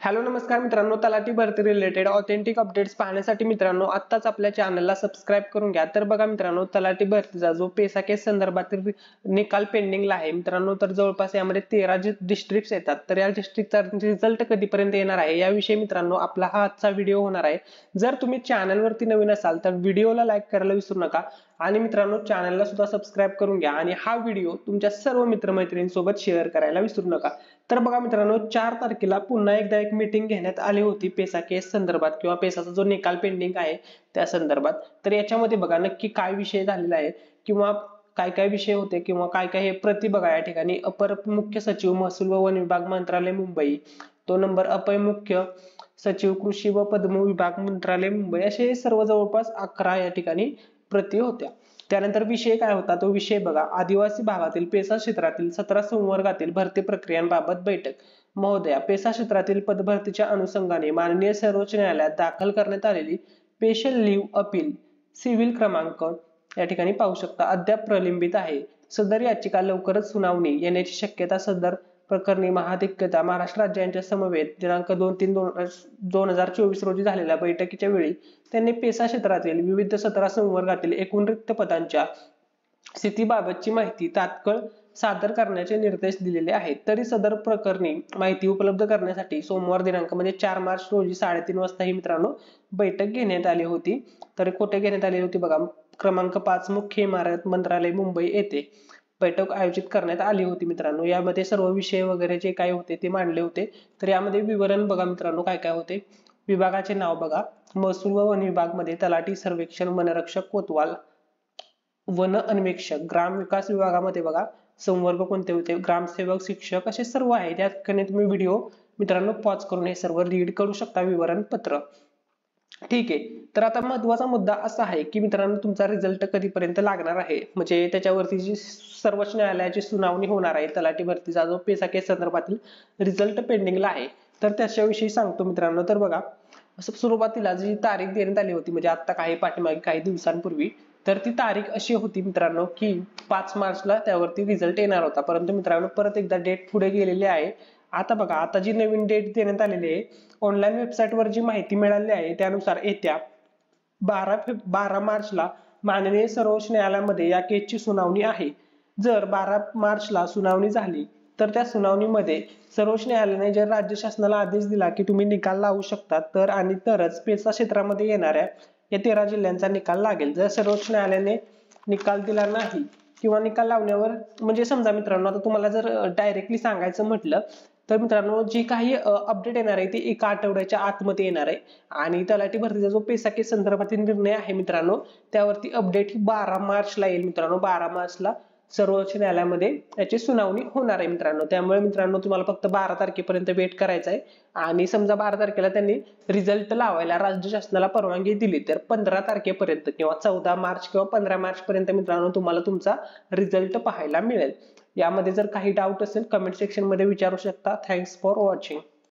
Hello नमस्कार मित्रांनो, तलाठी भरती रिलेटेड ऑथेंटिक अपडेट्स पाहण्यासाठी मित्रांनो आत्ताच आपल्या चॅनलला सबस्क्राईब करून घ्या। तर बघा मित्रांनो, तलाठी भरतीचा जो पेसा केस संदर्भातील निकाल पेंडिंगला आहे मित्रांनो, तर जवळपास यामध्ये 13 डिस्ट्रिक्ट्स येतात। तर या डिस्ट्रिक्टचा रिझल्ट कधीपर्यंत येणार आहे याविषयी मित्रांनो आपला हा आजचा व्हिडिओ होणार आहे। जर तुम्ही चॅनलवरती नवीन असाल तर व्हिडिओला लाईक करायला विसरू नका आणि मित्रांनो चॅनलला सुद्धा सबस्क्राईब करून घ्या आणि हा व्हिडिओ तुमच्या सर्व मित्रमैत्रिणींसोबत शेअर करायला विसरू नका। तर बघा मित्रांनो, 4 तारखेला पुन्हा एकदा एक मीटिंग घेण्यात आली होती पेसा केस संदर्भात किंवा पेसाचा जो निकाल पेंडिंग आहे त्या संदर्भात। तर याच्यामध्ये बघा नक्की काय विषय झालेला आहे किंवा काय काय विषय होते किंवा काय काय हे प्रति बघा या ठिकाणी अपर मुख्य सचिव महसूल व वन विभाग मंत्रालय मुंबई, तो नंबर अपर मुख्य सचिव कृषी व पदम विभाग मंत्रालय मुंबई, असे सर्व जवळपास 11 या ठिकाणी प्रति होत्या। त्यानंतर विषय काय होता तो विषय बघा, आदिवासी भागातील पेसा क्षेत्रातील 17 संवर्गातील भरती प्रक्रियांबाबत बैठक। महोदया, पेसा क्षेत्रातील पदभरतीच्या अनुषंगाने माननीय सर्वोच्च न्यायालयात दाखल करण्यात आलेली स्पेशल लीव्ह अपील सिव्हिल क्रमांक या ठिकाणी पाहू शकता अद्याप प्रलंबित आहे। सदर याचिका लवकरच सुनावणी येण्याची शक्यता। सदर प्रकरणी महाधिवक्ता महाराष्ट्र राज्याच्या समवेत दिनांक 2/3/2024 रोजी झालेल्या बैठकीच्या वेळी त्यांनी पेसा क्षेत्रातील विविध 17 संवर्गातील एकूण रिक्त पदांच्या स्थितीबाबतची माहिती तात्काळ सादर करण्याचे निर्देश दिलेले आहेत। तरी सदर प्रकरणी माहिती उपलब्ध करण्यासाठी सोमवार दिनांक म्हणजे 4 मार्च रोजी 3:30 वाजता ही मित्रांनो बैठक घेण्यात आली होती। तर कुठे घेण्यात आली होती बघा, क्रमांक 5 मुख्य इमारत मंत्रालय मुंबई येथे बैठक आयोजित करण्यात आली होती मित्रांनो। यामध्ये सर्व विषय वगैरे जे काही होते ते मांडले होते। तर यामध्ये विवरण बघा मित्रांनो काय काय होते। विभागाचे नाव बघा, महसूल व वन विभाग मध्ये तलाठी सर्वेक्षण वनरक्षक कोतवाल, वन अन्वेषक, ग्राम विकास विभागामध्ये बघा संवर्ग कोणते होते, ग्रामसेवक, शिक्षक, असे सर्व आहे। त्या ठिकाणी तुम्ही व्हिडिओ मित्रांनो पॉज करून हे सर्व रीड करू शकता विवरण पत्र। ठीक आहे, तर आता महत्वाचा मुद्दा असा आहे की मित्रांनो तुमचा रिझल्ट कधीपर्यंत लागणार आहे, म्हणजे त्याच्यावरती जी सर्वोच्च न्यायालयाची सुनावणी होणार आहे तलाठी भरतीचा जो पेसा केस संदर्भातील रिझल्ट पेंडिंगला आहे, तर त्याच्याविषयी सांगतो मित्रांनो। तर बघा, सुरुवातीला जी तारीख देण्यात आली होती म्हणजे आता काही पाठीमागे काही दिवसांपूर्वी, तर ती तारीख अशी होती मित्रांनो की 5 मार्चला त्यावरती रिझल्ट येणार होता। परंतु मित्रांनो परत एकदा डेट पुढे गेलेली आहे। आता बघा, आता जी नवीन डेट देण्यात आलेली आहे ऑनलाईन वेबसाईटवर जी माहिती मिळाली आहे त्यानुसार येत्या 12 मार्चला माननीय सर्वोच्च न्यायालयामध्ये या केसची सुनावणी आहे। जर 12 मार्चला सुनावणी झाली तर त्या सुनावणीमध्ये सर्वोच्च न्यायालयाने जर राज्य शासनाला आदेश दिला की तुम्ही निकाल लावू शकता तर आणि तरच पेसा क्षेत्रामध्ये येणाऱ्या या 13 जिल्ह्यांचा निकाल लागेल। जर सर्वोच्च न्यायालयाने निकाल दिला नाही किंवा निकाल लावण्यावर म्हणजे समजा मित्रांनो आता तुम्हाला जर डायरेक्टली सांगायचं म्हटलं तर मित्रांनो जी काही अपडेट येणार आहे ती एका आठवड्याच्या आतमध्ये येणार आहे आणि तलाठी भरतीचा जो पेसा केस संदर्भातील निर्णय आहे मित्रांनो त्यावरती अपडेट ही 12 मार्चला येईल मित्रांनो। 12 मार्चला सर्वोच्च न्यायालयामध्ये याची सुनावणी होणार आहे मित्रांनो। त्यामुळे मित्रांनो तुम्हाला फक्त 12 तारखेपर्यंत वेट करायचा आहे आणि समजा 12 तारखेला त्यांनी रिझल्ट लावायला राज्य शासनाला परवानगी दिली तर 15 तारखेपर्यंत किंवा 14 मार्च किंवा 15 मार्च पर्यंत मित्रांनो तुम्हाला तुमचा रिझल्ट पाहायला मिळेल। यामध्ये जर काही डाऊट असेल कमेंट सेक्शन मध्ये विचारू शकता। Thanks for watching.